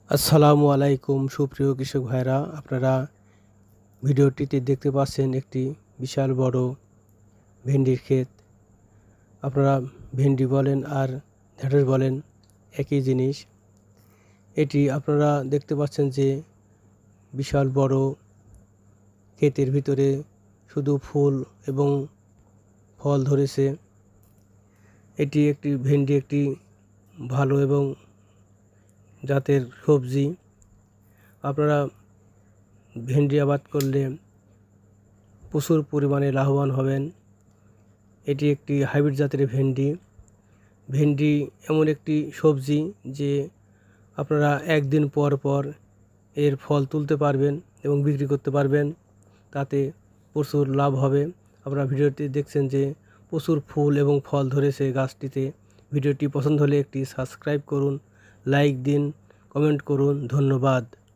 আসসালামু আলাইকুম সুপ্রিয় কৃষক ভাইরা, আপনারা ভিডিওটিতে দেখতে পাচ্ছেন একটি বিশাল বড় ভেন্ডির ক্ষেত। আপনারা ভেন্ডি বলেন আর ঢেঁড়স বলেন, একই জিনিস। এটি আপনারা দেখতে পাচ্ছেন যে বিশাল বড় ক্ষেতের ভিতরে শুধু ফুল এবং ফল ধরেছে। এটি একটি ভেন্ডি, একটি ভালো এবং জাতের সবজি। আপনারা ভেন্ডি আবাদ করলে প্রচুর পরিমাণে লাভবান হবেন। এটি একটি হাইব্রিড জাতের ভেন্ডি। ভেন্ডি এমন একটি সবজি যে আপনারা একদিন পর পর এর ফল তুলতে পারবেন এবং বিক্রি করতে পারবেন, তাতে প্রচুর লাভ হবে। আপনারা ভিডিওটি দেখছেন যে প্রচুর ফুল এবং ফল ধরেছে গাছটিতে। ভিডিওটি পছন্দ হলে একটি সাবস্ক্রাইব করুন, লাইক দিন, কমেন্ট করুন। ধন্যবাদ।